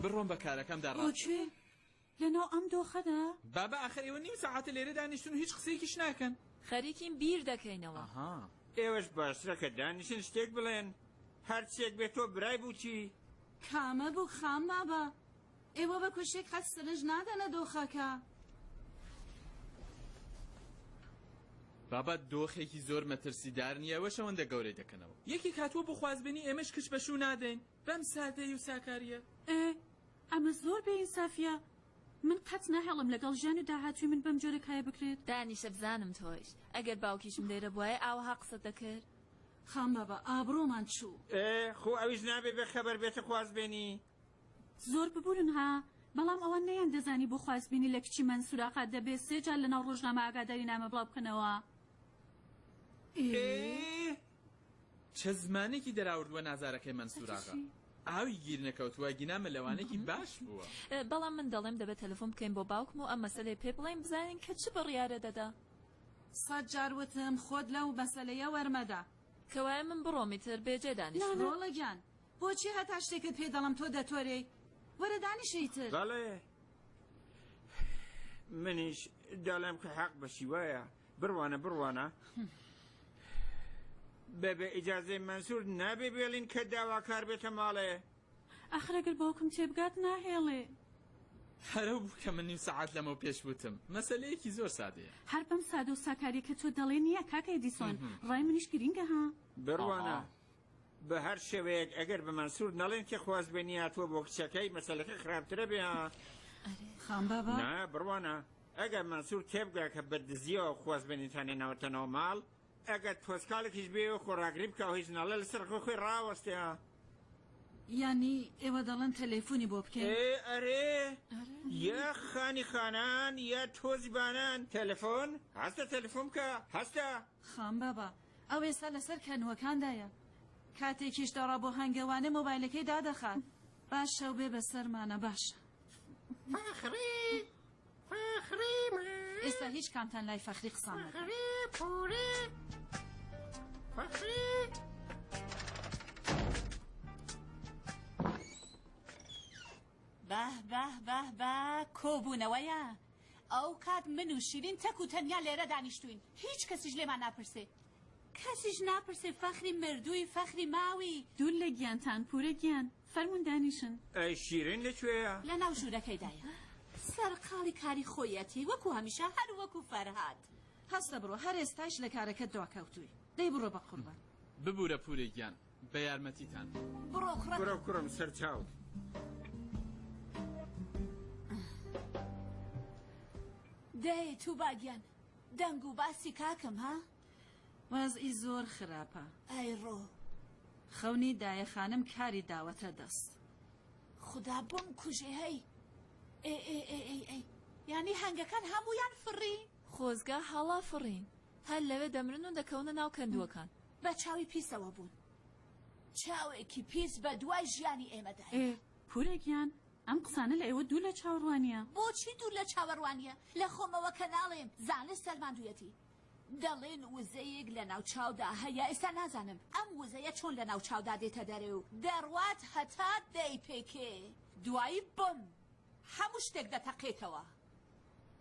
بڕۆم بە کارەکەمدا ڕاکێ لەناو ئەم دۆخەدا بابا ئاخر ئێوە نیم سەعاتە لێرە دانیشتون هیچ قسەیەکیش ناکەن خەریکین بیر دەکەینەوە ئێوەش باشترە کە دانیشن شتێک بڵێن هەرچێک بێت تۆ برای بووچی کامە بوو خام بابا ئێوە بە کوشێک قەت سرنج نادەنە دۆخەکە بابا دۆخێکی زۆر مەترسیدار نییە ئەوە شەوەندە گەورەی دەکەنەوە یەکی کاتووە بۆ خوازبێنی ئێمەش کچ بەشوو نادەین بەم سادەی و ساکاریە ئەمە زۆر بێئینسافیە من قەت ناهێڵم لەگەڵ ژیان و داهاتووی من بەم جۆرە کایە بکرێت دانیشە بزانم تۆیش ئەگەر باوکیشم لێرە بووایە ئاوەها قسەت دەکرد خام بابا ئابڕۆمان چوو خۆ ئەویش نابێ بە خەبەر بێتە خوازبێنی زۆر ببورن ها بەڵام ئەوە نەیان دەزانی بۆ خوازبێنی لە کچی من سوراقات دەبێت سێ جار لەناو ڕۆژنامە ئاگاداری نامە بڵاو بکەنەوە چه زمانێکی دەراوردووە نازارەکەی من سوراقە ئاوی گیر نەکەوتووە گینامە لەوانێکی باش بووە بەڵام من دەڵێم دەبێت تەلەفۆن بکەین بۆ باوکم و ئەم مەسەلەی پێ بڵێین بزانین کە چ بڕیارە دەدا سەد جار وتم خۆت لەو مەسەلەیە وەرمەدا کەوایە من بڕۆمیتر بێجێ دانیش ڕۆڵەگیان بۆچی هەتا شتێکت پێ دەڵم تۆ دەتۆرەی وەرە دانیشەیتر بەڵێ منیش دەڵێم کە حەق بەشی وایە بڕوانە بەبێ ئیجازەی مەنسوور نابێ بێڵین کە داواکار بێتە ماڵێ ئەخرەگەر باوکم تێبگات ناهێڵێ هەرە بوو کە من نیم سەعات لەمە پێش وتم مەسەلەیەکی زۆر سادەیە هەر بەم سادە و ساکاری کە تۆ دەڵێ نییە کاکە ئێدیسۆن ڕای منیش گرینگە ها بڕوانە بە هەر شێوەیەک ئەگەر بە مەنسوور نەڵێن کە خوازبێنی هاتووە بۆ کچەکەی مەسەلەکە خراپترە بێ خام بابا نا بڕوانە ئەگەر مەنسوور تێبگا کە بەدزیەوە خوازبێنیتانێ ناوەتەنەوە ماڵ ئەگەر تۆسکالێکیش بێ و خۆراگری بکە و هیچ نەڵێ لەسەر خۆی ڕاوەستێ یانی ئێوە دەڵێن تەلەفۆنی بۆ بکەین ئەرێ یا خانی خانان یا تۆزی بانان تەلەفۆن هەستە تەلەفۆن بکە هەستە خام بابا ئەو ئێستا لەسەر کەنوەکاندایە کاتێکیش دەڕا بۆ هەنگەوانە مۆبایلەکەی دادەخات باش شەو بێ بەسەرمانە باشە فەخری ئێستا هیچ کامتان لای فەخری قسان فەخری بە کۆبوونەوەیە ئەو کات من و شیرین تەک و تەنیا لێرە دانیشتوین هیچ کەسیش لێمان ناپرسێ کەسیش ناپرسێ فەخری مردووی فەخری ماوی دوور لە گیانتان پورە گیان فەرمون دانیشن ئەی شیرین لەکوێیە لە ناو ژوورەکەیدایە سەرقاڵی کاری خۆیەتی وەکو هەمیشە هەر وەکو فەرهاد هەستە بڕۆ هەر ئێستاش لە کارەکەت دواکەوتووی دەی بڕۆ بە قوربان ببوورە پورێکیان بە یارمەتیتان بڕۆ کوڕم سەرچاو دەی تو باگیان دەنگ و باسی کاکەم ها وەزئی زۆر خراپە ئەی ڕۆ خەونی دایە خانم کاری داوەتە دەست خدا بۆم کوژێ هەی ئەی یعنی هەنگەکان هەموویان فڕی خۆزگا هەڵا فڕین هەر لەوێ دەمرن و دەکەونە ناو کەندووەکان بە چاوی پیسەوە بوون چاوێکی پیس بە دوای ژیانی ئێمەدای پورێکیان ئەم قسانە لە ئێوە دوو لە چاوەڕوانیە بۆچی دوور لە چاوەڕوانیە لە خۆمەوە کە ناڵێم زانست سەلماندوویەتی دەڵێن وزەیەک لە ناو چاودا هەیە ئێستا نازانم ئەم وزەیە چۆن لە ناو چاودا دێتە دەرێ و دەڕوات هەتا دەی پێکێ دوایی بم هەموو شتێک دەتەقێتەوە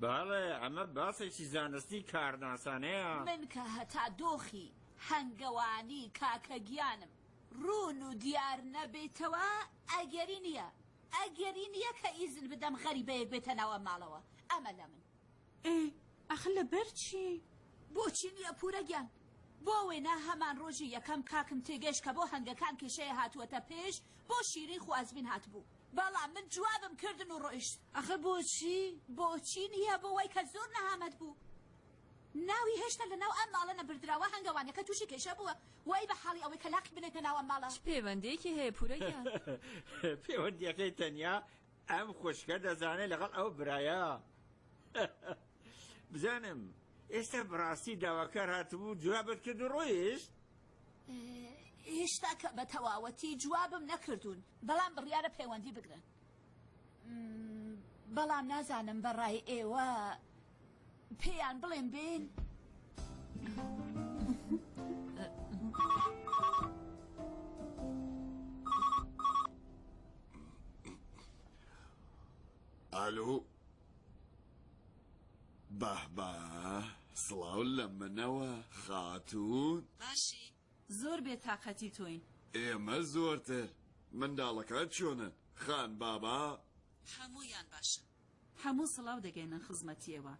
بەڵێ ئەمە باسێکی زانستی کارناسانەیە من کە هەتا دۆخی هەنگەوانی کاکەگیانم ڕوون و دیار نەبێتەوە ئەگەری نییە کە ئیزن بدەم غەریبەیەک بێتە ناوە ماڵەوە ئەمە لە من ئەخە لەبەر چی؟ بۆچی نییە پورەگیان بۆ وێنە هەمان ڕۆژی یەکەم کاکم تێگەشت کە بۆ هەنگەکان کێشەیە هاتووەتە پێش بۆ شیرین خوازبین هاتبوو بەڵام من جوابم کردن و ڕۆیشت ئەخە بۆچی نییە بۆ وای کە زۆر نەهامەت بوو ناوی هێشتا لە ناو ئەم ماڵە نەبردراوە هەنگەوانەکە تووشی کێشە بووە وای بە حاڵی ئەوەی کە لاقی بنێتە ناو ئەم ماڵە پەیوەندیەکی هەیە پورەگیان پەیوەندیەکەی تەنیا ئەم خوشکە دەزانێت لەگەڵ ئەو برایە بزانم ئێستا بڕاستی داواکار هاتبوو جوابت کرد و ڕۆیشت هێشتا کە بە تەواوەتی جوابم نەکردوون بەڵام بڕیارە پەیوەندی بگرن بەڵام نازانم بەڕای ئێوە پێیان بڵێن بێن ئالو بەهبە سڵاو لە منەوە خاتوون باشی زۆر بێتاقەتی تۆین ئێمە زۆرتر منداڵەکان چۆنن خان بابا هەموویان باشن هەموو سڵاو دەگەینە خزمەتیەوە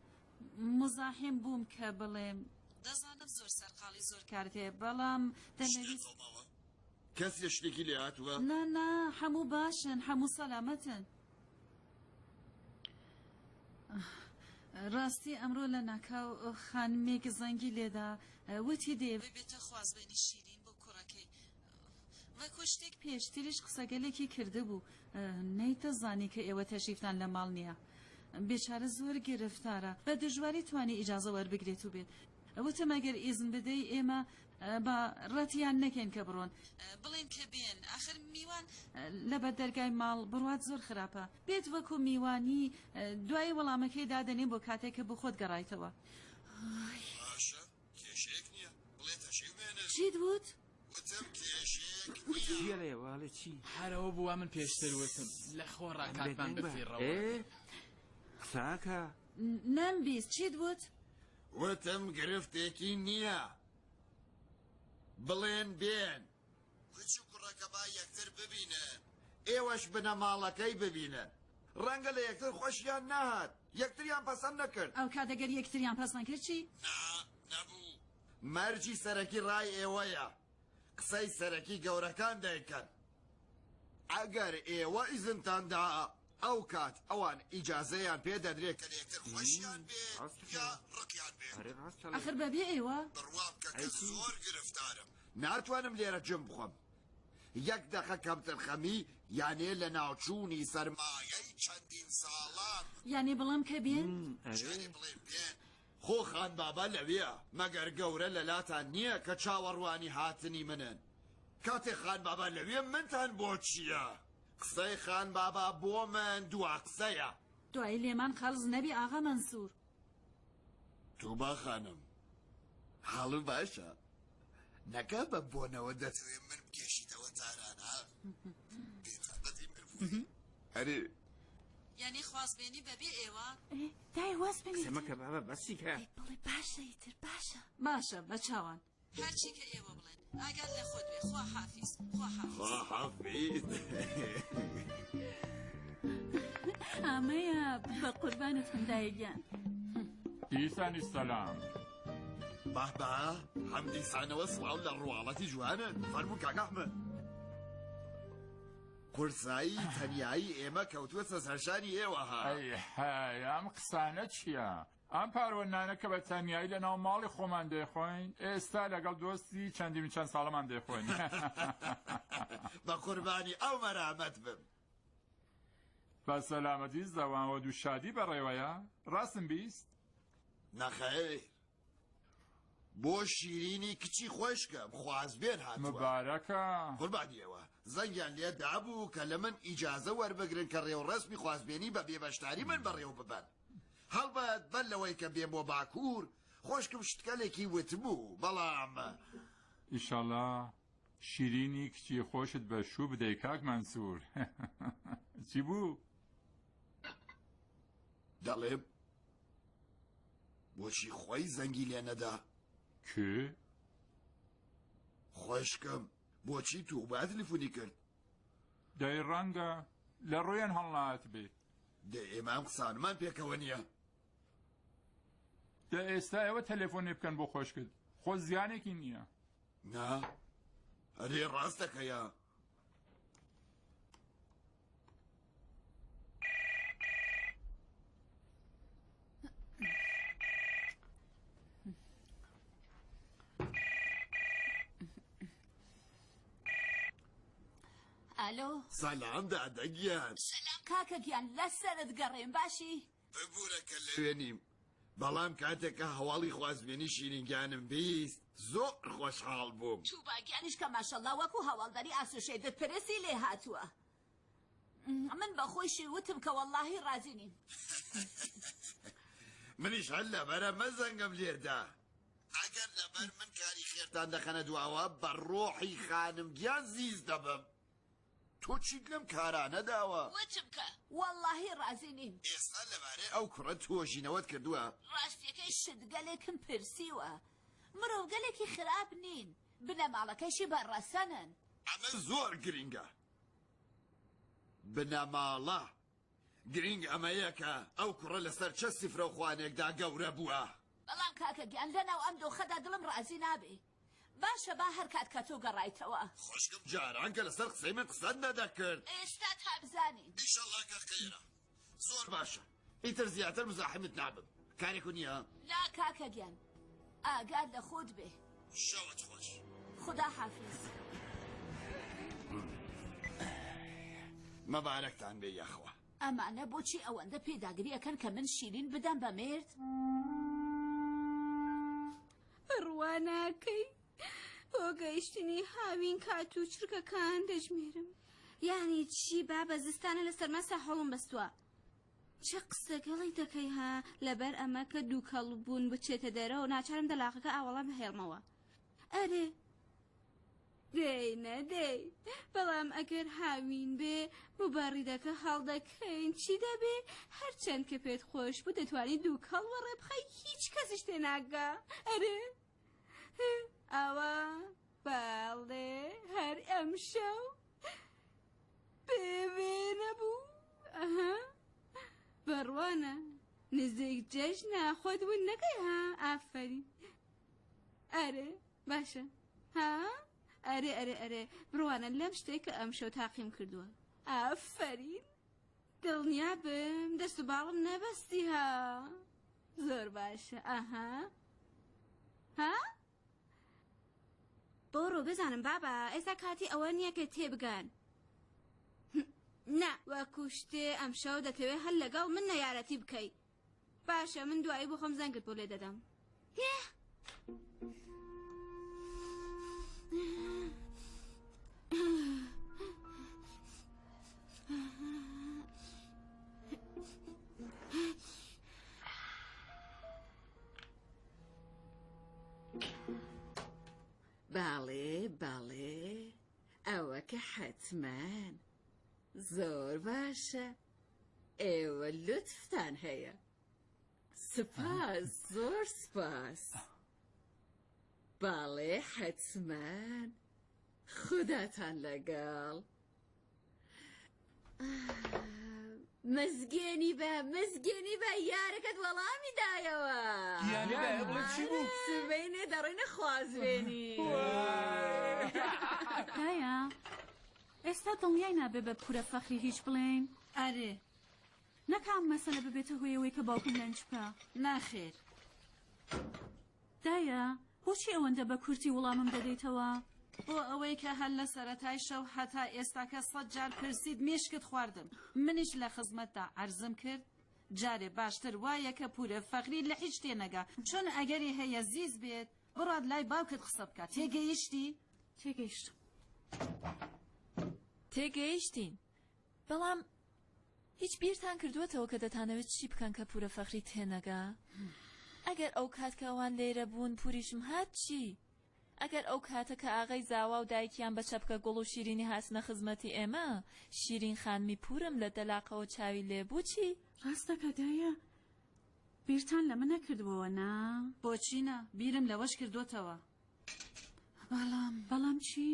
مزاحم بووم کە بڵێم دەزانم زۆر سەرقاڵی زۆر کارت هەیە بەڵام دەمەویست کەس شتێکی لێ هاتووە نا هەموو باشن هەموو سەلامەتن ڕاستی ئەمڕۆ لە ناکاو خانمێک زەنگی لێدا وتی دەیەوێت بێتە خوازبێنی شیرین بۆ کوڕەکەی وەکو شتێک پێشتریش قسەگەلێکی کرده بوو نەیتە زانی کە ئێوە تەشریفتان لە ماڵ نییە بێچارە زۆر گرفتارە بە دژواری توانی ئیجازە وەربگرێت و بێت وتم ئەگەر ئیزن بدەی ئێمە بە ڕەتیان نەکەین کە بڕۆن بڵێن کە بێن ئاخر میوان لە بەردەرگای ماڵ بڕوات زۆر خراپە بێت وەکو میوانی دوای وەڵامەکەی دادەنێ بۆ کاتێککە بۆ خۆت گەڕایتەوە باشە کێشەیەک نییە بڵێ تەشیوێنە چیت وت؟ وتم کێشەیەک چیە لێواڵە چی هەرەوە بووە من پێشتر وتم لە خۆ ڕاکاتمان بفیڕەوە قساکە نەمبیست چیت وت؟ وتم گرفتێکی نییە بڵێن بێن کچ و کوڕەکە با یەکتر ببینن ئێوەش بنە ماڵەکەی ببینن ڕەنگە لە یەکتر خۆشیان نەهات یەکتریان پەسەند نەکرد ئەو کاتەگەر یەکتریان پەسەند کرد چی؟ نەبوو مەرجی سەرەکی ڕای ئێوەیە قسەی سەرەکی گەورەکان دەیکەن ئەگەر ئێوە ئیزنتاندا ئەو کات ئەوان ئیجازەیان پێ دەدرێت کە یەکتر خۆشیان بێ یا ڕقیان بێ ئەخر بەبێ ئێوە بڕوام کە زۆر گرفتارم ناتوانم لێرە جم بخۆم یەک دەقە کەمتر خەمی یانێ لە ناوچوونی سەرمایەی چەندین ساڵان یعنی بڵام کە بێن بڵێن بێن خۆ خان بابا لەوێە مەگەر گەورە لە لاتان نییە کە چاوەڕوانی هاتنی منن کاتێ خان بابا لەوێ منتان بۆ چییە قسەی خان بابا بۆ من دوا قسەیە دوای لێمان خەڵز نەبی ئاغا مەنسوور تو با خانم حاڵم باشە نەکا بە بۆنەوە دەتوێت من بکێشیتەوە تارانە هەرێ یعنی خوازبێنی بەبێ ئێوە دای وەزبێنی سەمەکە بابە بەسی کە بڵێ باشە ئیتر باشە باشە بە چاوان هەرچی کە ئێوە بڵێن ئاگات لە خۆت بێ خوا حافیز خوا حافیز ئامەیە بە قوربانت هەندایەگیان دیسانی سەلام بەهبە هەم دیسانەوە سڵاو لە ڕواڵەتی جوانن فەرموو کاک ئەحمەد قورسایی تەنیایی ئێمە کەوتووە سەرشانی ئێوە ها ئەی هەی ئەم قسانە چییە؟ ئەم پارۆنانە کە بە تەنیایی لە ناو ماڵی خۆمان دەیخۆین ئێستا لەگەڵ دۆستی چەندی چەند ساڵەمان دەیخۆین بە قوربانی ئەو مەرامەت بم بە سەلامەتی زەوان و دووشادی بەڕێوەیە ڕاستم بیست؟ نەخەیر بۆ شیرینی کچی خۆشکەم خوازبێن هاتووە مبارەکە قوربانیەوە زەنگیان لێ دابوو کە لە من ئیجازە وەربگرن کە ڕێوڕەسمی خوازبێنی بە بێبەشتاری من بەڕێوە ببەن هەڵبەت بەر لەوەی کە بێم بۆ باکوور خۆشکم شتکەلێکی وتبوو بەڵام ئیشەڵا شیرینی کچی خۆشت بە شوو بدەی کاک مەنسوور چی بوو؟ دەڵێم بۆچی خۆی زەنگی لێ نەدا کێ؟ خۆشکم بۆچی تو با تەلەفۆنی کرد دەی ڕەنگە لە ڕۆیان هەڵنات بێ دە ئێمام قسانمان پێکەوە نییە دە ئێستا ئێوە تەلەفۆنێ بکەن بۆ خۆشکرد خۆ زیانێکی نییە نا هەرێ ڕاستەکەیە ئالۆ سەلام دادەگیان سەلام کاکە گیان لەسەرت گەڕێم باشی ببوورە کە لەوێ نیم بەڵام کاتێککە هەواڵی خوازبێنی شیرینگیانم بیست زۆر خۆشحاڵ بووم تو باگیانیش کە ماشەڵڵا وەکو هەواڵدەری ئاسوشێدت پرسی لێ هاتووە من بەخۆیشی وتم کە وەڵڵاهی ڕازی نیم منیش هەر لەبەرە مەزەنگم لێردا ئەگەر لەبەر من کاری خێرتان دەخەنە دواوە بە ڕۆحی خانمگیان زیز دەبم تۆ چیت لەم کارانە داوە وتم کە واللهی ڕازی نیم. ئێستا لەبارەی ئەو کوڕە تۆژینەوەت کردووە؟ ڕاستیەکەی شت گەلێکم پرسیوە. مرۆڤ گەلێکی خراپ نین، بنەماڵەکەشی بەڕەسەنن. ئەمە زۆر گرینگە. بنەماڵە گرنگ ئەمەیە کە ئەو کوڕە لەسەر چە سیفرە و خوانێکدا گەورە بووە. بەڵام کاکە گیان لەناو ئەم دۆخەدا دڵم ڕازی نابێ. باشە با هەر کات کە تۆ گەڕایتەوە. خوشکم جاران کە لەسەر قسەی من قسەت نەدەکرد. ئێستا تا بزانین. ئینشەڵڵا کە خەیرە. زۆر باشە. ئیتر زیاتر مزاحمت نابم. کارێکو نییە؟ لا کاکە گیان. ئاگاد لە خۆت بێ. شەوت خۆش. خدا حافظ. مەبارەکتان بێ یاخوا. ئەمانە بۆچی ئەوەندە پێداگریەکەن کە من شیرین بدەم بە مێرد؟ ڕواناکەی بۆ گەیشتنی هاوین کات و چرکەکان دەژمێرم. یانی چی با بە زستانە لەسەر مەسە هەڵم بەستووە. چه قسەگەڵی دەکەی ها لەبەر ئەمە کە دوو کەڵ بوون بچێتە دەرەوە و ناچارم دەلاقەکە ئاوەڵە بهێڵمەوە. ئەرێ دەی نەدەی بەڵام ئەگەر هاوین بێ مبارڕیدەکە هەڵدەکەین چی دەبێ؟ هەرچەند کە پێت خۆش بوو دەتوانی دوو کەڵ وەڕێ بخەی هیچ کەسیش تێناگا. ئەرێ ئەوە باڵێ هەر ئەم شەو بێ نەبوو. ئەها بەڕوانە نزیک جەژنە خۆت ون نەکەی ها؟ ئافەری. ئەرێ باشە ها؟ ئەرێ بڕوانە لەم شتێک کە ئەم شەو تاقیم کردووە. ئافەرین دڵنیا بم دەست و باڵم نەبەستی ها. زۆر باشە. ئەها ها؟ بۆڕۆ بزانم بابا ئێستا کاتی ئەوە نییە کە تێبگەن. نا وەکو شتێ ئەم شەو دەتەوێت هەر لەگەڵ من نەیارەتی بکەی. باشە من دوایی بۆ خۆم زەنگت بۆ لێ دەدەم. باڵێ ئەوە کە حەتمان زۆر باشە. ئێوە لوتفتان هەیە. سپاس زۆر سپاس. باڵێ حەتمان خوداتان لەگەڵ. مزگێنی بە یارەکەت وەڵامی دایەوە. سبەینێ دەڕێنە خوازبێنی. دایە ئێستا دڵنیای نابێ بە پورە فەخری هیچ بڵێن؟ ئەرێ نەکام مەسەلە ببێتە هۆیەوەی کە باوکم لەنج بکە. ناخێر. دایە بۆچی ئەوەندە بە کورتی وەڵامم دەدەیتەوە؟ بۆ ئەوەی کە هەر لە سەرەتای شەو هەتا ئێستاکە 100 جار پرسید مێشکت خواردم. منیش لە خزمەتدا عەرزم کرد جارێ باشتر وایە کە پورە فەخری لە هیچ تێنەگا چۆن ئەگەری هەیە زیز بێت بڕات لای باوکت قسە بکە. تێگەیشتی؟ تێگەیشتین بەڵام هیچ بیرتان کردووەتەوە کە دەتانەوێت چی بکەن کە پورە فەخری تێنەگا؟ ئەگەر ئەو کات کە ئەوان لێرە بوون پوریشم هات چی؟ ئەگەر ئەو کاتە کە ئاغای زاوا و دایکیان بە چەپکە گوڵ و شیرینی هاتنە خزمەتی ئێمە شیرین خانمی پورم لە دەلاقەوە چاوی لێبوو چی؟ ڕاستەکە دایە بیرتان لە من نەکردبووە نا؟ بۆچی نە؟ بیرم لەوەش کردوتەوە. بەڵام چی؟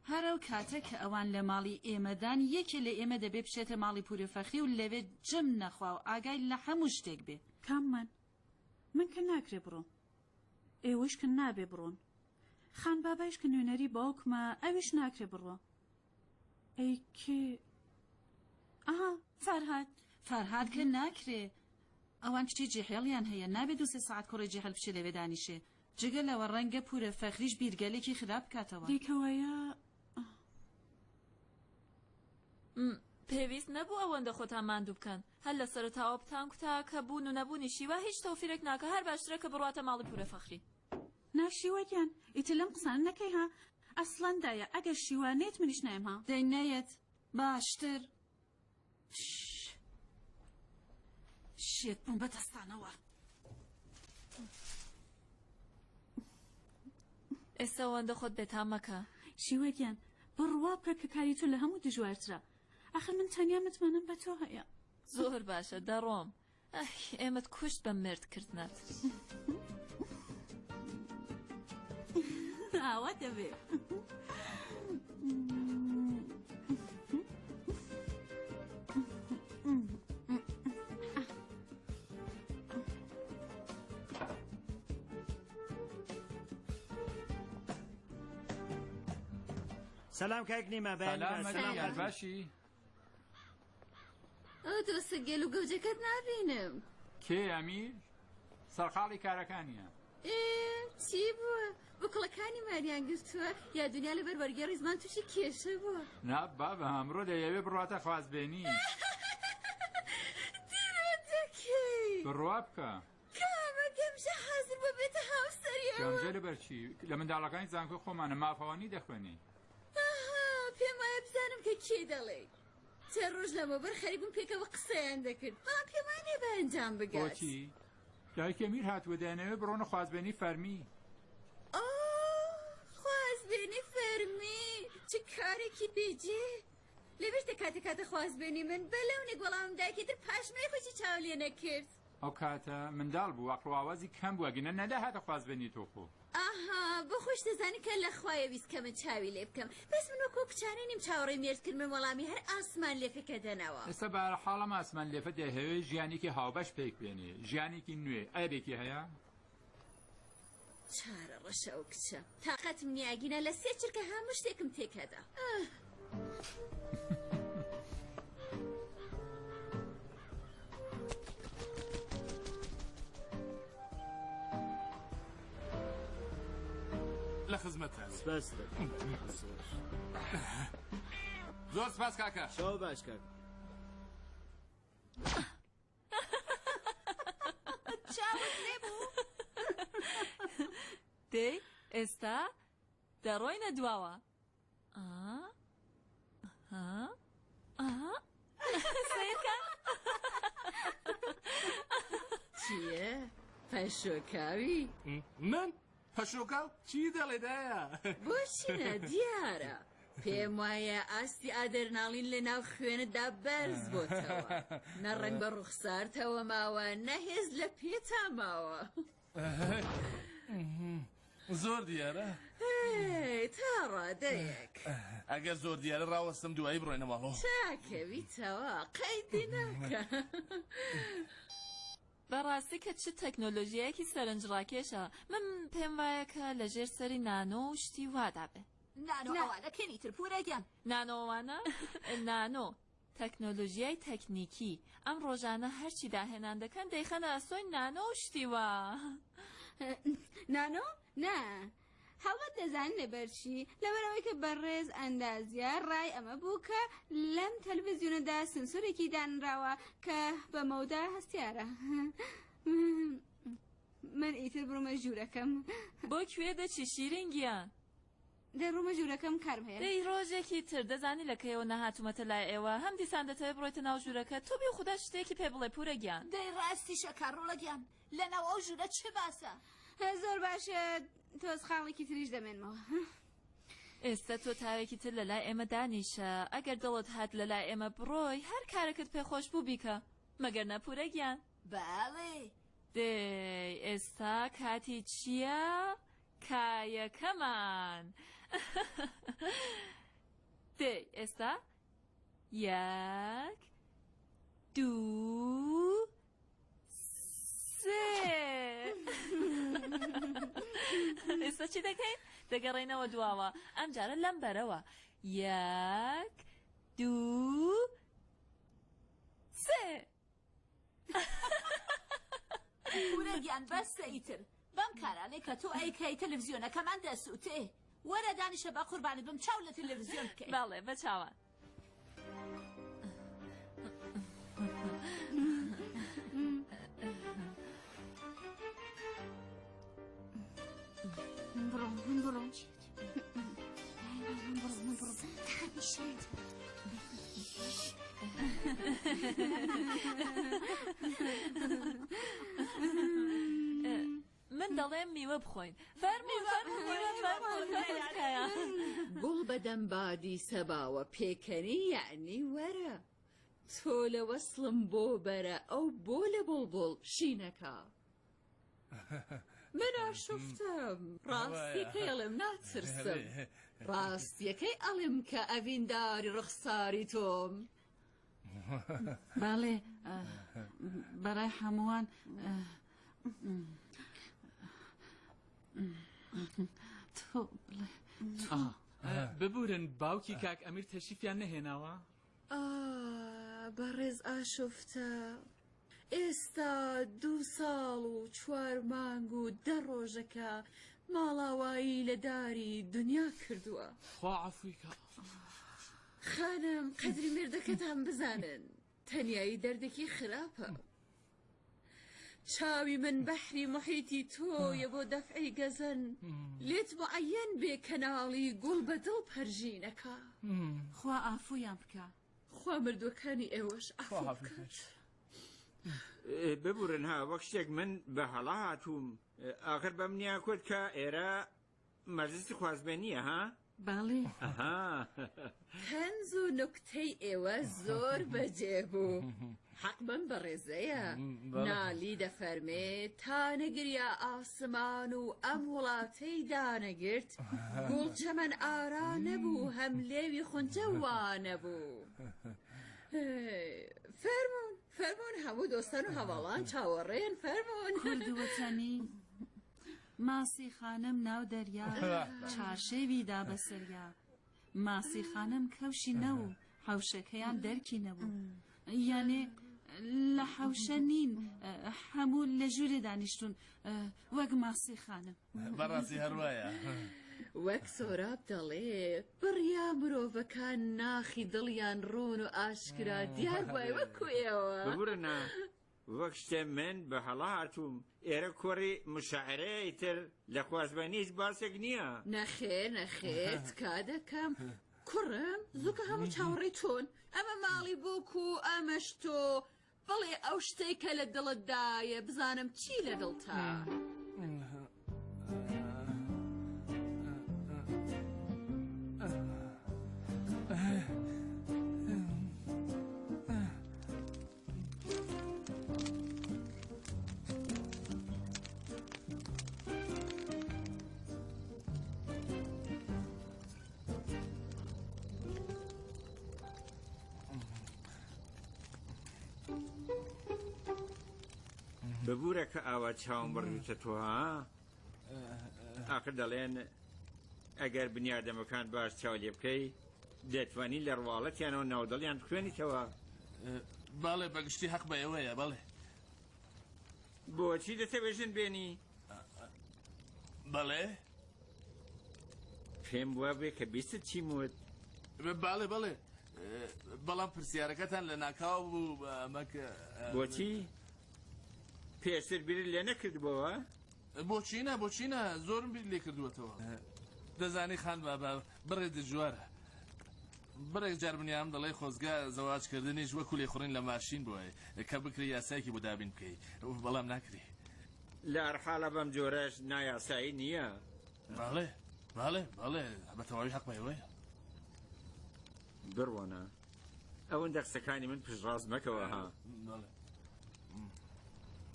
هەرەو کاتە کە ئەوان لە ماڵی ئێمەدان یەکێ لە ئێمە دەبێ بچێتە ماڵی پورە فەخری و لەوێ جم نەخوا و ئاگای لە هەموو شتێک بێ. کاممان من کە ناکرێ بڕۆن ئێوەش کە نابێ بڕۆن. خان بابایش کە نوێنەری باوکمە ئەویش ناکرێ بڕۆ. ئەی کێ؟ ئاها فەرهاد کە ناکرێ. ئەوان کچی جێهێڵیان هەیە نابێت 2-3 ساعت کوڕی جێهێڵ بچێ لەوێ دانیشێ. جگە لەوە ڕەنگە پورە فەخریش بیرگەلێکی خراپ بکاتەوە. دیکەوەیە پێویست نەبوو ئەوەندە خۆتان ماندوو بکەن. هەر لە سەرەتاوە بتان کوتا کە بوون و نەبوونی شیوە هیچ تەوفیرێک ناکە هەر باشترە کە بڕاتە ماڵی پورە فەخری. ناشیوەیان ئیتر لەم قسان نەکەی ها. ئەسڵەن دایە ئەگەر شیوانێت منیش نایم ها. دەی نەیەت باشتر. شێت بووم بەدەستانەوە. ئێستا ئەوەندە خۆت بێتام مەکە. شیوەیان بڕوا بکە کە کاری تۆ لە هەموو دژوارترە. آخر من تەنیا متمانەم بە تۆ هەیە. زۆر باشە دەڕۆم. ئێمەت کوشت بە مردکردنەت. ئاوا دەبێ. سلام کاک نیمە سلام باشی دۆستە گەل و گەوجەکەت نابینم. کێ ئەمیر سەرخاڵی کارەکانیە. چی بووە؟ بکڵەکانی ماریان گرتووە یا دنیا لەبەر وەرگێ ڕیزمان تووشی کێشە بووە؟ نا بابە ئەمڕۆ دەیەوێ بڕاتە خوازبێنی. دیرۆ دەکەی بڕوا بکە. کامە گەمژە حازر بە بێتە هاوسەریەوە. گەمژە لەبەرچی لە منداڵەکانی زانکۆ خۆمانە مافەوانی دەخوێنی. پێم وایە بزانم کە کێ دەڵێ. چەند ڕۆژ لەمەوبەر خەریبم پێکەوە قسەیان دەکرد، بەڵام پێم وایە نێ بە ئەنجام بگات. بۆچی؟ دایکە میر هاتووە دەیانەوێ بڕۆنە خوازبێنی فەرمی. خوازبێنی فەرمی چ کارێکی بێجێ. لەبێشتە کاتە خوازبێنی من بەلەونێک وەڵامم دایکی تر پاشمەی خۆشی چاو لێ نەکرد. ئەو کاتە منداڵ بوو ئەقڵواوازی کەم بووە گەنە نەدا هاتە خوازبێنی تۆ خۆ. ئاها بۆ خۆش دەزانی کە لە خوایە ویست کە من چاوی لێ بکەم. بەس من وەکۆ کچانەی نیم چاوەڕێی مێردکردن وەڵامی هەر ئاسمان لێفەکە دەنەوە. ئێستا بەهەرحاڵەم ئاسمان لێفە دەهەوێت ژیانێکی هاوبەش پێک بێنێ ژیانێکی نوێ ئەرێکی هەیە؟ چارە ڕەشە ئەو کچە تااقەتم نیاگینە لە سێ چرکە هەموو شتێکم تێکەدا. لە خزمەتە سپاس زۆر سپاس کاکە. شەو باش کاک. چاوت لێبوو؟ دەی ئێستا دەڕۆینە دواوە. سیرکە چییە؟ پەشۆکاوی؟ من؟ پەشۆکاو؟ چی دەڵێدایە؟ بۆچینە دیارە. پێم وایە ئاستی ئادەرناڵین لە ناو خوێنتدا بەرز بۆتەوە. نە ڕەنگ بە ڕوخسارتەوە ماوە نەهێز لە پێتا ماوە. زۆر دیارە؟ تا ڕادەیەک. ئەگەر زۆر دیارە ڕاوەستم دوایی بڕۆینە ماڵەوە. چاکەویتەوە قەیدی ناکە. بەڕاستی کە چ تەکنۆلۆژیایەکی سەرنجڕاکێشە. من پێم وایە کە لە ژێر سەری نانۆ و شتی وادابێ. نانۆ ئەوانە کەنی تر پورەگەن. نانۆوانە؟ نانۆ تەکنۆلۆژیای تەکنیکی. ئەم ڕۆژانە هەرچی داهێنان دەکەن دەیخەنە ئەسۆی نانۆ و شتیوە. نانۆ؟ نا. هەڵبەت دەزانین لەبەرچی لەبەرەوەی کە بەڕێز ئەندازیە ڕای ئەمە بوو کە لەم تەلڤیزیۆنەدا سنسۆرێکی دانراوە کە بە مەودا هەستیارە. من ئیتر بڕۆمە ژوورەکەم. بۆ کوێ دەچی شیرین گیان؟ دەڕۆمە ژوورەکەم کارم هەیە. دەی ڕۆژێکی تر دەزانی لەکەیەوە نەهاتومەتە لای ئێوە هەم دیسان دەتەوێت بڕۆیتە ناو ژوورەکە تۆ بێ خوددا شتێکی پێ بڵێ پورە گیان. دەی ڕاستیشە کارۆڵە گیان لەناو ئەو ژوورە چ باسە؟ زۆر باشە تۆز خاڵێکی تریش دەمێنمەوە. ئێستا تۆ تاوێکی تر لە لای ئێمە دانیشە ئەگەر دڵت هات لە لای ئێمە بڕۆی هەر کارەکەت پێخۆش بوو بیکە مەگەر نەپورە گیان. باڵێ دەی ئێستا کاتی چییە؟ کایەکەمان. دەی ئێستا یەک دوو سێ. ئێستا چی دەکەین؟ دەگەڕێنەوە دواوە ئەم جارە لەم بەرەوە یەک دوو سێ. پورەگیان بەسە ئیتر بەم کارانەی کە تۆ ئەیکەی تەلەڤیزیۆنەکەمان دەسووتێ. وەرە دانیشە بە قوربانت بم چاو لە تەلەڤیزیۆن بکەین. باڵێ بە چاوان. بڕۆ. من دەڵێم میوە بخۆین. فەرموو گوڵ بەدەم بادی سەباوە پێکەنی یعنی وەرە تۆ لە وەسڵم بۆ بەرە ئەو بۆ لە بڵبڵ شینەکە من ئاشوفتم ڕاستیەکەی ئەڵێم ناترسم ڕاستیەکەی ئەڵێم کە ئەڤینداری ڕخساری تۆم باڵێ بەڕای هەمووان تۆ بڵێ ببورن باوکی کاک ئەمیر تەشریفیان نەهێناوە بەڕێز ئاشوفتە ئێستا 2 ساڵ و 4 مانگ و 10 ڕۆژەکە ماڵاوایی لە داری دنیا کردووە خوا عەفویکە خانم قەدری مێردەکەتان بزانن تەنیایی دەردێکی خراپە چاوی من بەحری محیتی تۆیە بۆ دەفعی گەزەن لێت معەیەن بێ کەناڵی گوڵ بەدڵ پەرژینەکە خوا ئافویان بکە خوا مردوەکانی ئێوەش ئافو بکات ببورن ها وەک شتێک من بە هەڵا هاتووم ئاخر بەم نیا کورد کە ئێرە مەجلیسی خوازبێنیە ها باڵێ هەنز و نوکتەی ئێوە زۆر بەجێ بوو حەق بم بەڕێزەیە نالی دەفەرمێ تا نەگریا ئاسمان و ئەم وڵاتەی دانەگرت گوڵ چەمەن ئارا نەبوو هەم لێوی خونچە وانەبوو فەرمون هەموو دۆستان و هەواڵان چاوەڕێن فەرمون کوردوەتەنی ماسی خانم ناو دەریا چارشێوی دا بەسەریا ماسی خانم کەوشی نەو حەوشەکەیان دەرکی نەبوو یانێ لە حەوشە نین هەموو لە ژوورێ دانیشتون وەک ماسی خانم بەڕاستی هەروایە وەک سۆراب دەڵێ بڕیا مرۆڤەکان ناخی دڵیان ڕۆن و ئاشکرا دیار وای وەکو ئێوە ببورنە وەک شتێ من بە هەڵا هاتووم ئێرە کۆڕی مشاعرەیە تر لە خوازبێنی هیچ باسێک نییە نەخێر تکا دەکەم کوڕم زووکە هەموو چاوەڕێی تۆن ئەمە ماڵی بووکو ئەمەش تۆ بڵێ ئەو شتێک کە لە دڵتدایە بزانم چی لە دڵتا ببوورە کە ئاوا چاوم بڕوتە تۆ ها ئاخر دەڵێن ئەگەر بنیادەمەکان باش چاو لێ بکەی دەتوانی لە ڕواڵەتیانەوە ناودڵیان بخوێنیتەوە باڵێ بەگشتی حەق بە ئێوەیە بەڵێ بۆچی دەتەوێژن بێنی بەڵێ پێم وە بێ کە بیستت چی موت باڵێ بەڵام پرسیارەکەتان لە ناکاو بوو ئەمەکە بۆچی پێشتر بیرت لێ نەکردبەوە بۆچینە زۆرم بیر لێ کردووەتەوە دەزانی خان بابا بڕێ دژوارە بڕێک جاربنیام دەڵێ خۆزگا زەواجکردنیش وەکو لێخوڕین لە ماشین بووە کە بکری یاسایەکی بۆ دابین بکەی بەڵام ناکری لە هەرحاڵە بەم جۆرەش نایاسایی نییە بەڵێ بە تەواوی حەق بە ئێوەیە بڕوانە ئەوەندە قسەکانی من پشتڕاست مەکەوە ها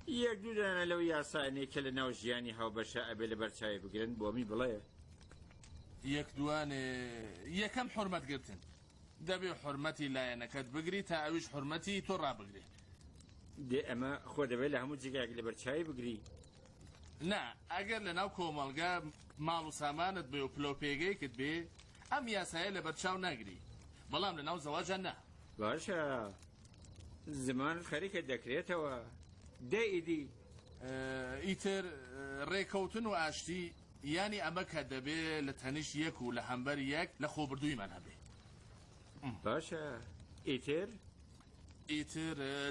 یەک دوو دانە لەو یاسانەی کە لە ناو ژیانی هاوبەشە ئەبێ لە بەرچاوی بگرن بۆمی بڵێ یەک دوانێ یەکەم حورمەتگرتن دەبێ حورمەتی لایەنەکەت بگری تا ئەویش حورمەتی تۆ ڕابگرێ دێ ئەمە خۆ دەبێت لە هەموو جێگایەک لە بەرچاوی بگری نا ئەگەر لە ناو کۆمەڵگا ماڵ و سامانت بێ و پلۆپێگەیکت بێ ئەم یاسایە لە بەرچاو ناگری بەڵام لە ناو زەواجە نا باشە زمانت خەریکە دەکرێتەوە دەئیدی ئیتر ڕێکەوتن و ئاشتی یانی ئەمە کە دەبێ لە تەنیش یەک و لە هەمبەر یەک لە خۆبردوویمان هەبێ باشە ئیتر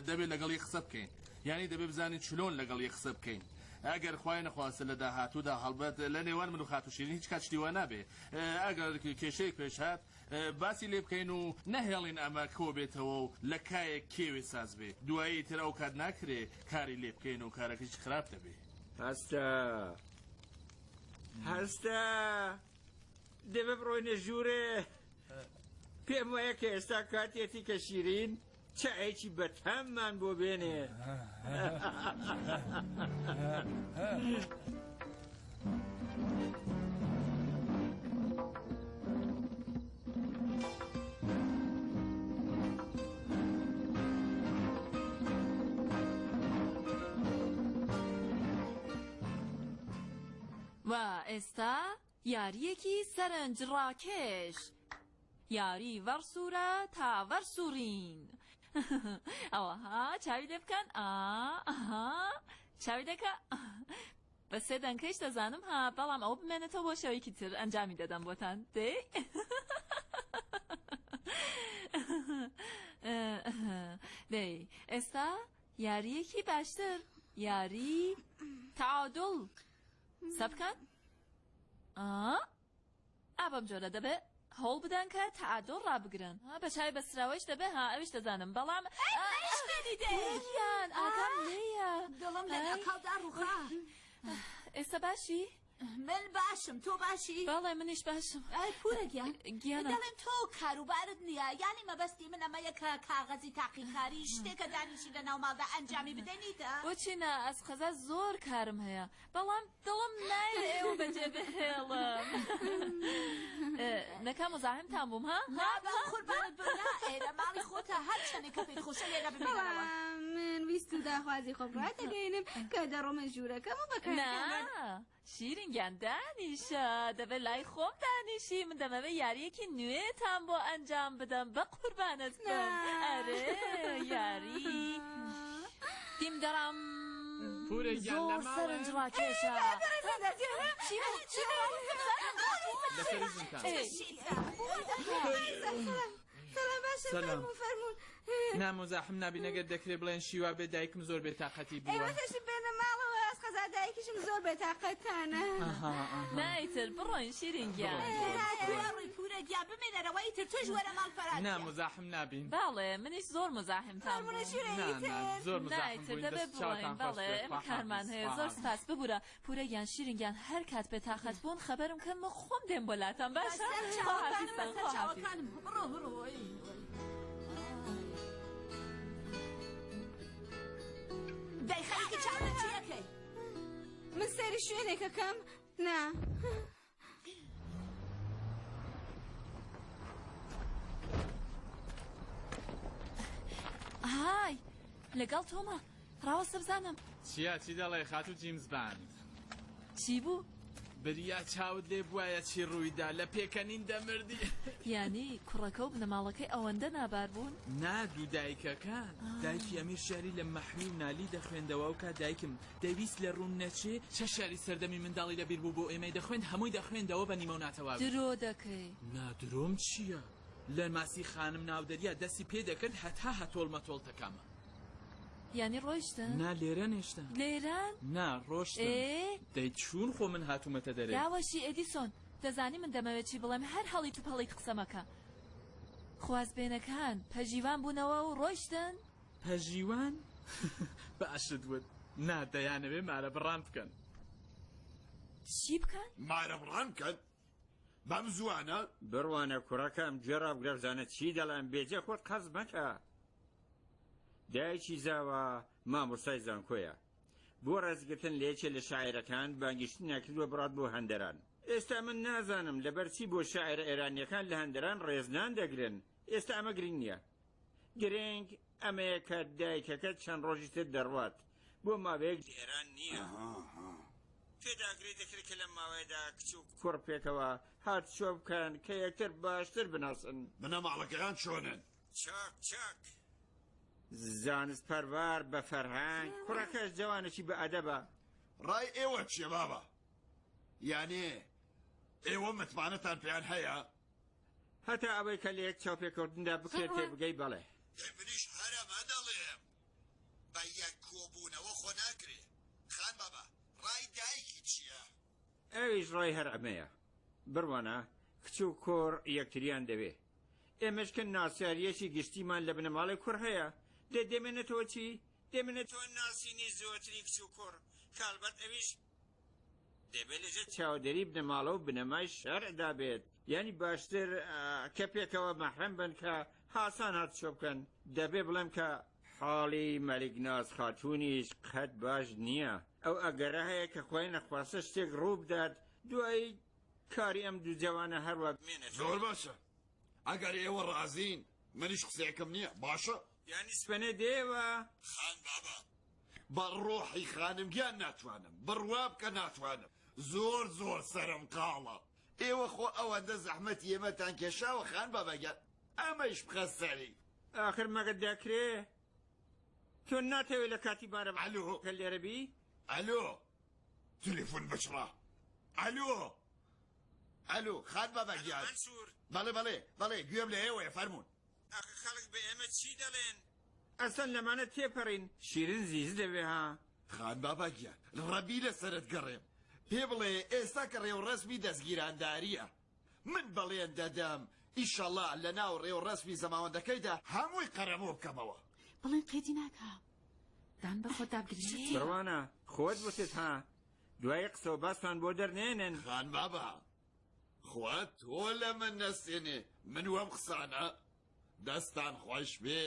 دەبێت لەگەڵی قسە بکەین یانی دەبێ بزانین چلۆن لەگەڵی قسە بکەین ئەگەر خوای نەخواستە لە داهاتوودا هەڵبەت لە نێوان من و خاتوشیرین هیچ کاتشتیوە نابێ ئەگەر کێشەیەک پێش هات باسی لێ بکەین و نەهێڵین ئەمە کۆ بێتەوە و لە کایەک کێوێ ساز بێ دوایی تر ئەو کات ناکرێ کاری لێ بکەین و کارەکەش خراپ دەبێ هەستە دەبێ بڕۆینە ژوورێ پێم وایە کە ئێستا کاتێتی کە شیرین چایەکی بەتەممان بۆ بێنێ و ئێستا یاریەکی سەرنجڕاکێش یاری وەرسوورە تا وەرسوورین ئەوەها چاوی لێ بکەن ئاها چاوی دەکە بە سێ دەنکەش دەزانم ها بەڵام ئەو بمێنێتەوە بۆ شەوەیەکی تر ئەنجامی دەدەم بۆتان دێ دەی ئێستا یاریەکی باشتر یاری تعادڵ سەبکەن ئابەم جۆرە دەبێت هەوڵ بدەن کە تعادڵ ڕابگرن بە چای بەسراوەیش دەبێ ها ئەویش دەزانم بەڵام یان ئاگام لێیە دڵم لە ناکاودا ڕووخا ئێستا باشی؟ من باشم تۆ باشی؟ بەڵێ منیش باشم ئای پورە گیان گیانە دەڵێن تۆ کاروبارت نییە یانی مەبەستی من ئەمەیە کە کاغەزی تاقیکاری شتێکە دانیشی لە ناو ماڵدا ئەنجامی بدەنیتە بۆچینە ئەسخەزە زۆر کارم هەیە بەڵام دڵم نایە ئێوە بەجێ بهێڵم نەکە مزاحمتان بووم ها؟ نابە قوربانت بنا ئێرە ماڵی خۆتە هەر چەندێک کە پێت خۆشە لێرە ببینەوە من ویست و داخوازی خۆم ڕاتەگەینم کە دەڕۆمە ژوورەکەم و بەکارێنم شیرینگیان دانیشە دەبێت لای خۆم دانیشی من دەمەوێت یاریەکی نوێتان بۆ ئەنجام بدەم بە قوربانت بم ئەرێ یاری تیم دەڕام زۆر سەرنجڕاکێشە سەلام نامۆزاحم نابی نەگەر دەکرێت بڵێن شیوا بێ دایکم زۆر بێتاقەتی بووە ئێوەتەشی بێنە ماڵەوە ئەسخەزا دایکیشم زۆر بێتاقەتانە نایتر بڕۆین شیرینگیان پورە گیا بمێنەرەوە ئیتر توش وەرە ماڵ فەرات نامۆزاحم نابین باڵێ منیش زۆر مزاحمتان زۆر نایتر دەبێت بڵێن بەڵێ ئێمە کارمان هەیە زۆر سپاس ببوورە پورەگیان شیرینگیان هەر کات بێتاقەت بوون خەبەرم کەن من خۆم دێم بۆ لاتان باشە دەی خەریکی چاوە چیەکەی من سەری شوێنێکەکەم نا های لەگەڵ تۆمە ڕاوەستە بزانم چی دەڵێ خاتو جیمز باند چی بوو؟ بریا چاوت لێ بواە چی ڕوویدا لە پێکەنین دەمردی یانی کوڕەکە و بنەماڵەکەی ئەوەندە نابار بوون؟ نادوو دایکەکان دایکی ئەمیر شاری لە مەحمی و نالی دەخوێندەوە و کات دایکم دەویست لە ڕوون نەچێ چە شاری سەردەمی منداڵی لەبیر بوو بۆ ئێمەی دەخوێند هەمووی دەخوێندەوە بە نیمە و ناتەوا درۆ دەکەی نادرۆم چییە؟ لە ماسی خانم ناودەریا دەستی پێ دەکرد هەتا هەتۆڵ مەتۆڵ تەکامە یانی ڕۆیشتن؟ نا لێرە نێشتن لێران؟ نا ڕۆشتن دەی چوون خۆ من هاتوومەتە دەرێ یاوەشی ئێدیسۆن دەزانی من دەمەوێت چی بڵێم هەر هەڵی تو پەڵیت قسەمەکە خوازبێنەکان پەژیوان بوونەوە و ڕۆیشتن؟ پەژیوان؟ باشت وت نا دەیانەوێ مارە بڕان بکەن چی بکەن؟ مارە بڕان بکەن؟ بەم زوانە؟ بڕوانە کوڕەکەم گوێڕا بگرە بزانە چی دەڵێن بێجێ خۆت قەز مەکە دایکی زاوە مامۆستای زانکۆیە بۆ ڕێزگرتن لێکێ لە شاعیرەکان بانگیشتی نەکردووە بڕات بۆ هەندەران ئێستا من نازانم لەبەرچی بۆ شاعرە ئێرانیەکان لە هەندەران ڕێزنان دەگرن ئێستا ئەمە گرنگ نییە گرنگ ئەمەیە کە دایکەکەت چەند ڕۆژی تر دەڕوات بۆ ماوەیەک ئێران نییە پێداگرێ دەکرێت کە لەم ماوەیەدا کچ و کوڕ پێکەوە هات چۆ بکەن کە یەکتر باشتر بناسن بنەماڵەکەیان چۆنن چاک زانست پەروار بە فەرهەنگ کوڕەکەش جوانێکی بە ئەدەبە ڕای ئێوە چییە بابە؟ یانێ ئێوە متمانەتان پێیان هەیە؟ هەتا ئەوەی کە لە یەک چاوپێکەوتندا بکرێت تێ بگەی بەڵێ منیش هەرەمە دەڵێم بە یەک کۆبوونەوە خۆ ناکرێ خان بابا ڕای دایکی چییە؟ ئەویش ڕای هەر ئەمەیە بڕوانە کچ و کۆڕ یەکتریان دەوێ ئێمەش کە ناسیاریەکی گشتیمان لە بنەماڵی کوڕ هەیە دەمێنێتەوە چی؟ دەمێنێتەوە ناسینی زۆتری کچ و کۆڕ کالبەت ئەویش دەبێت لەژێر چاودێری بنەماڵە و بنەمای شەرعدا بێت یعنی باشتر کە پێکەوە مەحرەم بن کە حاسان هاتشۆ بکەن دەبێ بڵێم کە حاڵی مەلیکناز خاتوونیش قەت باش نییە ئەو ئەگەرە هەیە کە خۆی نەخواستە شتێک ڕوو بدات دوایی کاری ئەم دوو جوانە هەروە بمێنێت زۆر باشە ئەگەر ئێوە ڕازین منیش قسەیەکەم نییە باشە یانی سپەنێ دێوە خان بابا بە ڕۆحی خانم گیان ناتوانم بڕوا بکە ناتوانم زۆر زۆر سەرم قاڵە ئێوە خۆ ئەوەندە زەحمەتی ئێمەتان کێشاوە خان بابەگەن ئەمەش بخە سەری ئاخر مەگەت دەکرێ تۆ ناتەوێت لە کاتی بارە ئەلۆ کە لێرە بی ئەلۆ تەلێفۆن بچڕە ئەلۆ ئەلۆ خان بابەگیان بەڵێ بەڵێ بەڵێ گوێم لە ئێوەیە فەرموون ئاخر خەڵک بە ئێمە چی دەڵێن ئەسەن لەمانە تێپەڕین شیرین زیز دەبێ ها خان بابەگیان ڕەبی لەسەرت گەڕێم پێ بڵێ ئێستا کە ڕێوڕەسمی دەستگیرانداریە من بەڵێن دەدەم ئیشەڵا لە ناو ڕێوڕەسمی زەماوەندەکەیدا هەمووی قەرەبۆ بکەمەوە بڵێن قێدی ناکە دان بە خۆت دابگرێت بڕوانە خۆت بوتت ها دوای قسە و باسمان بۆ دەرنێنن خان بابا خوا تۆ لە من نەستێنێ من وەم قسانە دەستان خۆش بێ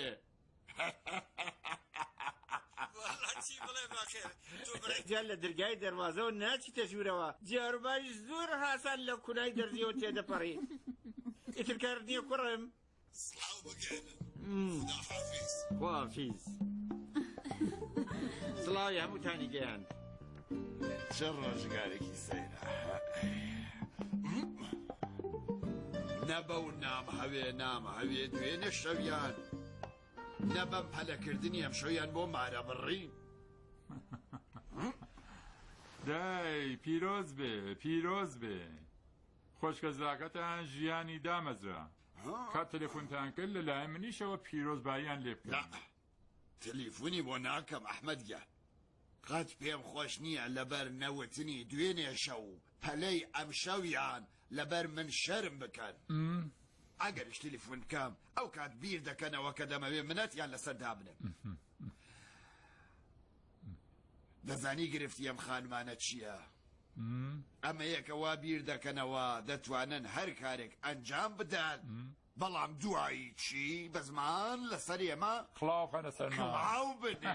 جار لە دەرگای دەروازەوە ناچیتە ژوورەوە جاروباریش زۆر هاسان لە کونای دەرزیەوە تێدەپەڕی ئیتر کار نییە کوڕم سڵاو بگێنن خواحافیز سڵاوی هەمووتانی گەیاند چه ڕۆژگارێکی سەیرە نەبە و نام هەوێ دوێنێ شەویان نەبەم پەلەکردنی ئەم شەویان بۆ مارە بڕین دای پیرۆز بێ خۆشکە زاکەتان ژیانی دامەزرا کات تەلێفۆنتان کرد لەلایەن منیشەوە پیرۆزباییان لێ بکەن تەلیفۆنی بۆ ناکەم ئەحمەد گیان قەت پێم خۆش نییە لەبەر نەوتنی دوێنێ شەو پەلەی ئەم شەویان لەبەر من شەرم بکەن ئەگەریش تەلیفۆن بکەم ئەو کات بیر دەکەنەوە کە دەمەوێ منەتیان لەسەر دابنم دەزانی گرفتی ئەم خانمانە چییە؟ ئەمە یەکەوە بیر دەکەنەوە دەتوانن هەر کارێک ئەنجام بدەن بەڵام دوایی چی بە زمان لەسەر ئێمە خڵاوخەنە سەرمان خڵاو بنێ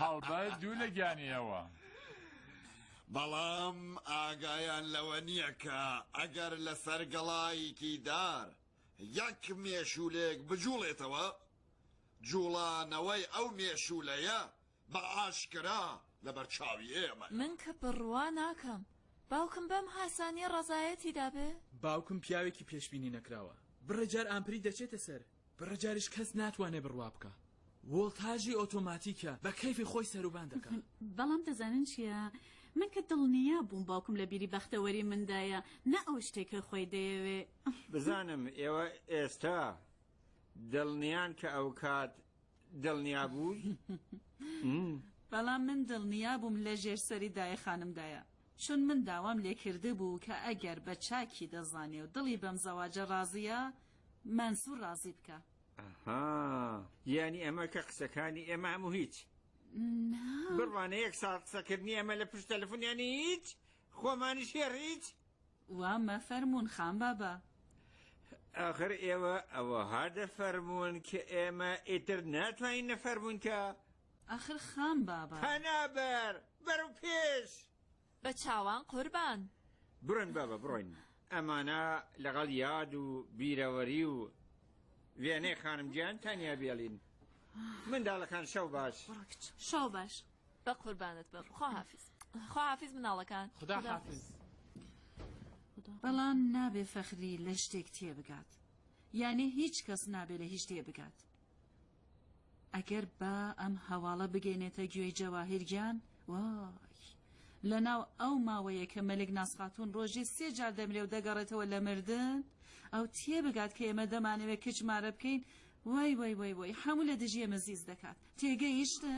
هەڵبەت دوو لە گیانیەوە بەڵام ئاگایان لەوە نییە کە ئەگەر لەسەر گەڵایکی دار یەک مێشولێک بجوڵێتەوە جوڵانەوەی ئەو مێشولەیە بە ئاشکرا لەبەر چاوی ئێمە من کە بڕوا ناکەم باوکم بەم هاسانی ڕەزایەتی دابێ باوکم پیاوێکی پێشبینی نەکراوە بڕەجار ئامپری دەچێتە سەر بڕەجاریش کەس ناتوانێ بڕوا بکە وڵتاژی ئۆتۆماتیکە بە کەیفی خۆی سەروبان دەکات بەڵام دەزانن چییە؟ من کە دڵنیا بووم باوکم لە بیری بەختەوەری مندایە نە ئەو شتێکە خۆی دەیەوێ بزانم ئێوە ئێستا دڵنیان کە ئەو کات دڵنیا بوو بەڵام من دڵنیا بووم لە ژێر سەری دایە خانمدایە چون من داوام لێکرده بوو کە ئەگەر بە چاکی دەزانێ و دڵی بەم زەواجە ڕازیە مەنسوور ڕازی بکە یعنی ئەمە کە قسەکانی ئێمە هەموو هیچ بڕوانە یەک ساڵ قسەکردنی ئەمە لە پشت تەلەفۆنیانی هیچ خۆمانیش هێر هیچ وا مەفەرموون خان بابا ئاخر ئێوە ئەوە هادە فەرموون کە ئێمە ئیتر ناتوانین نەفەرموون کە ئاخر خان بابا هەنابەر بەرەو پێش بە چاوان قوربان بڕۆین بابە بڕۆین ئەمانە لەگەڵ یاد و بیرەوەری و وێنەی خانم گیان تەنیا بێڵین منداڵەکان شەو باش شەو باش بە قوربانت بم خواحافیز مناڵەکان خدا حافظ بەڵام نابێ فەخری لە شتێک تێبگات یعنی هیچ کەس نابێ لە هیچ تێبگات ئەگەر با ئەم هەواڵە بگەینێتە گوێی جەواهیرگیان وای لەناو ئەو ماوەیە کە مەلک ناسخاتون ڕۆژی 3 جار دەمرێ و دەگەڕێتەوە لە مردن ئەو تێبگات کە ئێمە دەمانەوێت کچمارە بکەین وای وای وای وای هەموو لە دژی ئێمە زیز دەکات تێگەیشتە؟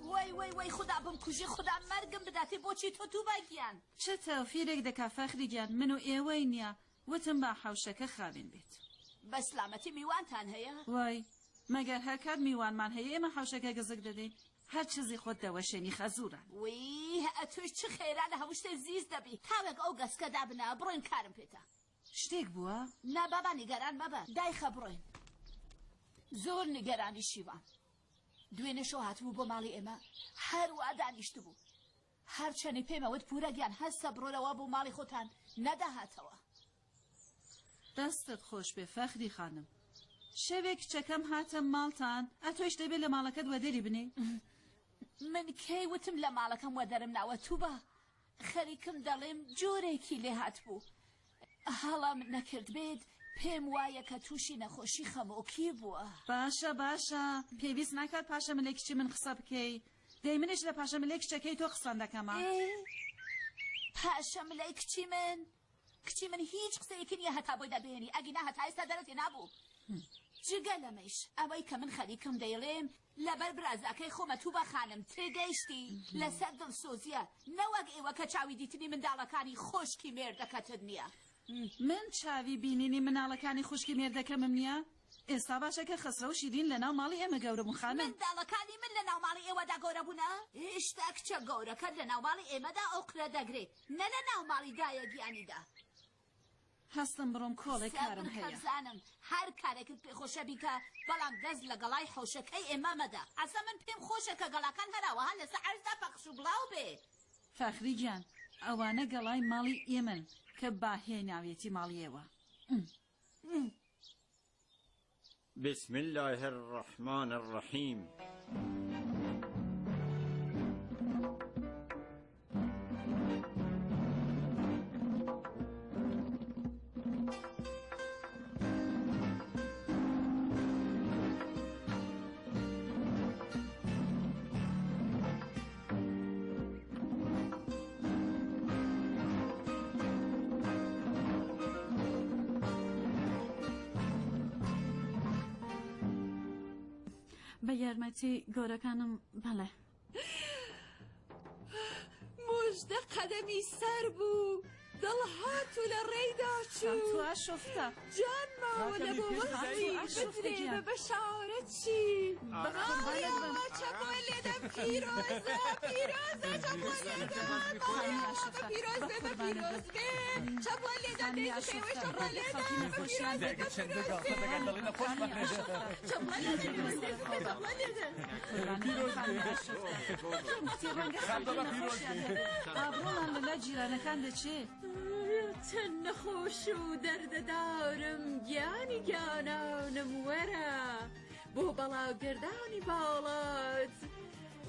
وای وای وای خدا بمکوژی خدا مەرگم بداتێ بۆچی تۆ تو باگیان چه تەوفیرێک دەکا فەخری گیان من و ئێوەی نییە وتم با حەوشەکە خاوێن بێت بە سلامەتی میوانتان هەیە؟ وای مەگەر هەر کات میوانمان هەیە ئێمە حەوشەکە گەزک دەدەین هەر چیزی خۆت دەوەشێنی خەزوورە وی ئەتوش چ خێرا لە هەموو شتێ زیز دەبی تاوێک ئەو گەسکە دابنە بڕۆین کارم پێتە شتێک بووە؟ نا بابا نیگەران مەبە دایخە بڕۆین زۆر نیگەرانی شیوان دوێنێ شەو هاتبوو بۆ ماڵی ئێمە هەروە دانیشت بوو هەرچەنی پێمەوت پورە گیان هەستە بڕۆرەوە بۆ ماڵی خۆتان نەداهاتەوە دەستت خۆش بێ فەخری خانم شەوێک کچەکەم هاتە ماڵتان ئەتۆیش دەبێت لە ماڵەکەت وەدەری بنێ من کەی وتم لە ماڵەکەم وەدەرم ناوە تووبە خەریکم دەڵێم جۆرێکی لێ هاتبوو هەڵام نەکرد بێت پێم وایە کە تووشی نەخۆشی خەمۆکی بووە باشە باشە پێویست ناکات پاشە ملێ کچی من قسە بکەی دەی منیش لە پاشە ملێ کچەکەی تۆ قسەن دەکەمە پاشە ملەی کچی من هیچ قسەیەکی نییە هەتا بۆی دەبێنی ئەگینا هەتا ئێستا دەرەتی نابوو جگە لەمەش ئەوەی کە من خەریکم دەیڵێم لەبەر برازەکەی خۆمە تووبە خانم تێگەیشتی لەسەر دڵسۆزیە نەوەک ئێوە کە چاوی دیتنی منداڵەکانی خۆشکی مێردەکەتت نییە من چاوی بینینی مناڵەکانی خوشکی مێردەکەمم نییە ئێستا باشە کە خسرە و شیرین لە ناو ماڵی ئێمە گەورە خانم منداڵەکانی من لە ناو ماڵی ئێوەدا گەورە بوونە هێشتا کچە گەورەکەت لە ناو ماڵی ئێمەدا ئۆقرە دەگرێت نە لە ناو ماڵی دایە گیانیدا هەستم بڕۆم کۆڵێک کارم هەیە زانم هەر کارێکت پێخۆشە بیکە بەڵام دەست لە گەڵای حەوشەکەی ئێمە مەدە ئەسە من پێم خۆشە کە گەڵاکان هەراوەها لەسەر عەرزدا پەخش و بڵاو بێ فەخری گیان ئەوانە گەڵای ماڵی ئێمن کە باهێناوێتی ماڵیەوە بسم الله الرحمن الرحیم بە یارمەتی گۆرەکانم بەڵێ مژدە قەدەمی سەر بوو دڵهات و لە ڕێیدا چوو تو ئاشۆفتە جان ماوە لە بۆ وەختی بدرێ بە بەشارەتی بڕاوە چەکۆی لێدەم پیرۆزە پیرۆزە چەکۆی لێدەم پیرۆز بێ بە پیرۆز بێ چەکۆی لێدەم دەیزی پێوەی چەڕە لێدەم ئابڕۆمان لەلا جیرانەکان دەچێت چەند نەخۆش و دەردەدارم گیانی گیانانم وەرە بۆ بەڵاوگردانی باڵات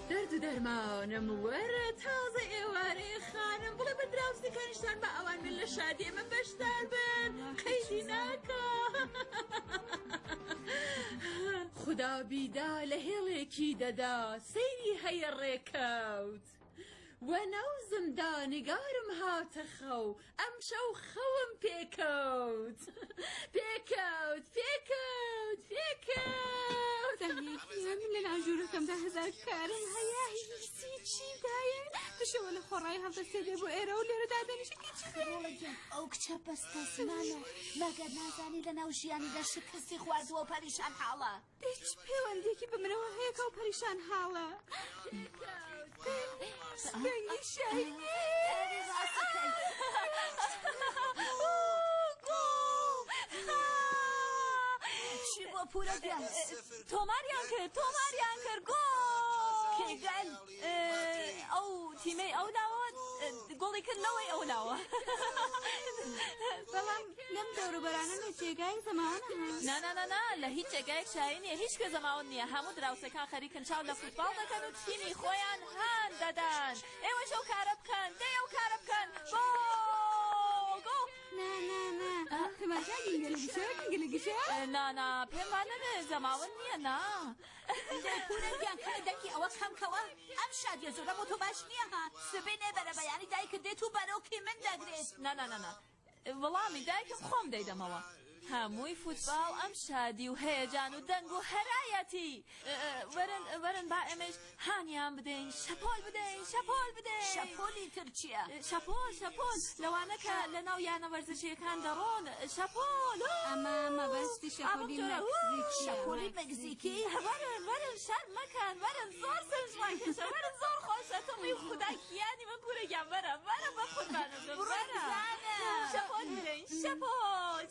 دەرد و دەرمانم وەرە تازە ئێوارەی خانم بڵێ بە دراوزی کەنیشتان بە ئەوان من لە شادی ئێمە بەشدار بن قەیدی ناکە خدا بیدا لە هێڵێکی دەدا سەیری هەیە ڕێکەوت وەناو زمدانیگارم هاتە خەو ئەم شەو خەوم پێکەوت پێکەوت پێکەوت پێکەوت من لە ناو ژوورەکەمدا هەزار کارم هەیە هیچی چی دایە بشەوە لە خۆڕای هەڵدەستێ دێ بۆ ئێرە و لێرە دادەنیشەکە چ ئەو کچە بەستەسمانە مەگەر نازانی لە ناو ژیانیدا شکستی خواردووە و پەریشان حاڵە هیچ پەیوەندێکی بمنەوە هەیە کە و پەریشان حاڵە سپەنگی شەهینێ چی بۆ پورە گیان تۆماریان کرد گۆ کێگەل ئەو تیمەی ئەو ناوە گۆڵی کردنەوەی ئەو ناوە بەڵام لەم دەوروبەرانە جێگای زەماوەنە نا لە هیچ جێگایەک شایە نییە هیچ کە زەماوەن نییە هەموو دراوسەکان خەریکن چاو لە فوتباڵ دەکەن و تیمی خۆیان هان دەدان ئێوەش ئەو کارە بکەن دەی ئەو کارە بکەن گۆ نا پێم وانە زەماوەن نییە نا پورەگیان کەە دەکی ئەوە کەمکەوە ئەم شادیە زۆرە بۆ تۆ باش نییە ها سبێنێ بەرە بەیانی دایکت دێت و بەرەوکی من دەگرێت نا وەڵامی دایکم خۆم دەیدەمەوە هەمووی فوتباڵ ئەم شادی و هەیەجان و دەنگ و هەرایەتی وەرن با ئێمەش هانیان بدەین شەپۆل بدەین شەپۆل بدەین شەپۆلی تر چییە؟ شەپۆل لەوانە کە لە ناو یانە وەرزشیەکان دەڕۆن شەپۆل ئەمە مەبەستی شەپۆلی مەکزیکی شەپۆلی مەکزیکی وەرن شەرم مەکەن وەرن زۆر سەرنجمان کێشە وەرن زۆر خۆشە تۆڵی خودای کیانی من پورەگیان وەرە بە قوربانم وەرە شەپۆل بدەین شەپۆل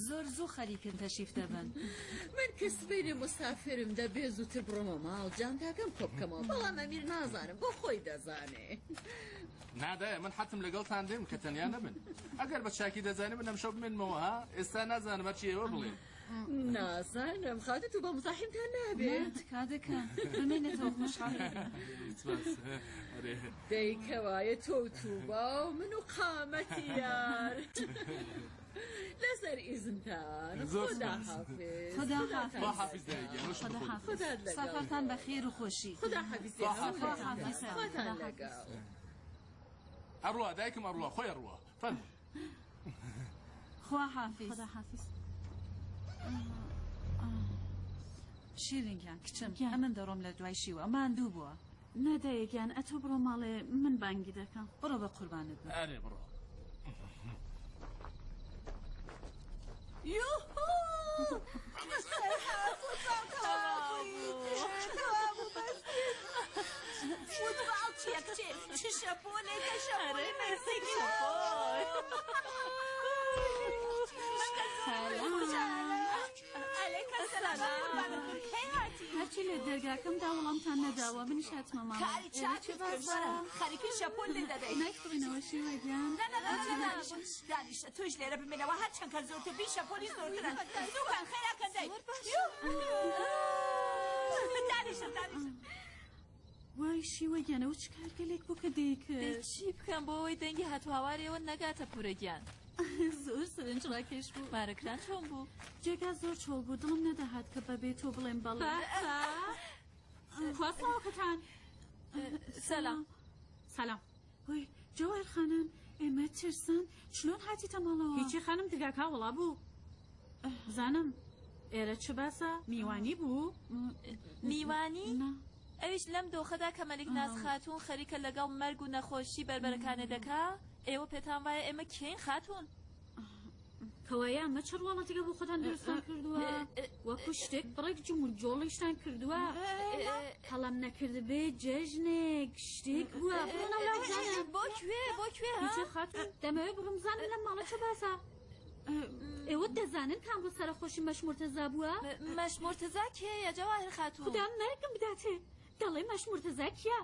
زۆر زوو خەریکن تەشریف دەبن من کە سبەینێ مسافرم دەبێ زووتر بڕۆمە ماڵ جانداگەم کۆ بکەمەوە بەڵام ئەمیر نازانم بۆ خۆی دەزانێ نادایە من حتم لەگەڵتان دێم کە تەنیا نەبن ئەگەر بە چاکی دەزانێ من ئەمشەو بمێنمەوە ها ئێستا نازانم هەرچی ئێوە بڵێ نازانم خاتت و بە مزاحمتان نابێت کادەکە بمێنێتەوە خۆشحاڵ دەیکەوایە تۆ تووبا و من و قامەتی یار لەسەر ئیزنتان خداحافظ سەفەرتان بە خێر و خۆشی خۆتان لەگەڵ ئەڕوا دایکم ئەڕوا خۆی ئەڕوا فەرموو خوا حافظ شیرینگیان کچم ئەمن دەڕۆم لە دوای شیوە ماندوو بووە نەدایەکیان ئەتۆ بڕۆ ماڵێ من بانگی دەکەم بڕۆ بە قوربانت بە ئەرێ بڕۆ فوتباڵ چییە کچێ چ شەپۆلێکە شەپۆلی مەکزیکی هەرچی لە دەرگاکەمدا وەڵامتان نەداوە منیش هاتمە ماڵ کاری چاکت کردوە خەریکی شەپۆل لێ دەدەین نایخڕینەوە شێوەگیان دانیشە توش لێرە بمێنەوە هەر چەند کە زۆرتر بی شەپۆلی زۆرترن زووکان خێراکەن دەی دانیشە وای شیوەگیانەوە چ کارگەلێک بوو کە دەیکرد چی بکەم بۆ ئەوەی دەنگی هەتوهاوارەوە نەگاتە پورەگیان زۆر سەرنج ڕاکێش بوو مارەکران چۆن بوو جێگا زۆر چۆڵ بوو دڵم نەدەهات کە بەبێ تۆ بڵێم بەڵێ خواستەوەکەتان سەلام وای جەوهەر خانم ئێمە ترسان چلۆن هاتیتە ماڵەوە هیچی خانم دگاکا وڵا بوو بزانم ئێرە چ باسە میوانی بوو میوانی؟ ئەویش لەم دۆخەدا کە مەلیک ناز خاتوون خەریکە لەگەڵ مەرگ و نەخۆشی بربەرەکانە دەکا ئێوە پێتان وایە ئێمە کێین خاتوون کەوایە ئەمە چ ڕواڵەتێکە بۆ خۆتان دروستان کردووە وەکو شتێک بڕێک جمول جۆڵیشتان کردووە هەڵام نەکردبێ جەژنێک شتێک بووە بۆ کوێ خاتون دەمەوێت بڕمزانم لەم ماڵە چه باسە ئێوە دەزانن کام بۆ سەرخۆشی مەشمورتەزا بووە مەشمورتەزا کێیە جەواهر خاتوون خوددام مەرگم بداتێ دەڵێ مەشمورتەزا کیە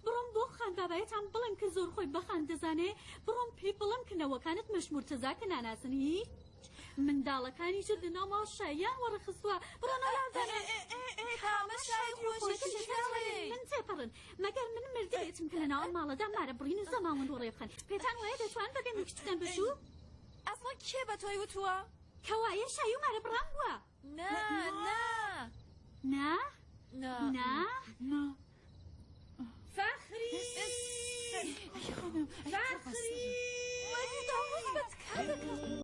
بڕۆم بۆ خانبابایەتان بڵێم کە زۆر خۆی بەخان دەزانێ بڕۆم پێی بڵم کەنەوەکانت مەشمورتەزا کە ناناسن هیچ منداڵەکانی تر لەناو ماڵ شایان وەڕەخستووە بڕۆنەوەزانێ من تێپەڕن مەگەر من مردێتم کە لەناو ماڵەدا مارە بڕین و زەماوەند وەڕێ بخەن پێتان وایە دەتوان بەگەم کچتان بشوو ئەسڵا کێ بە تۆی وتووە کەوایە شایی و مارە بڕان بووە نا فەخری وەری داوز بەتکار دەکەم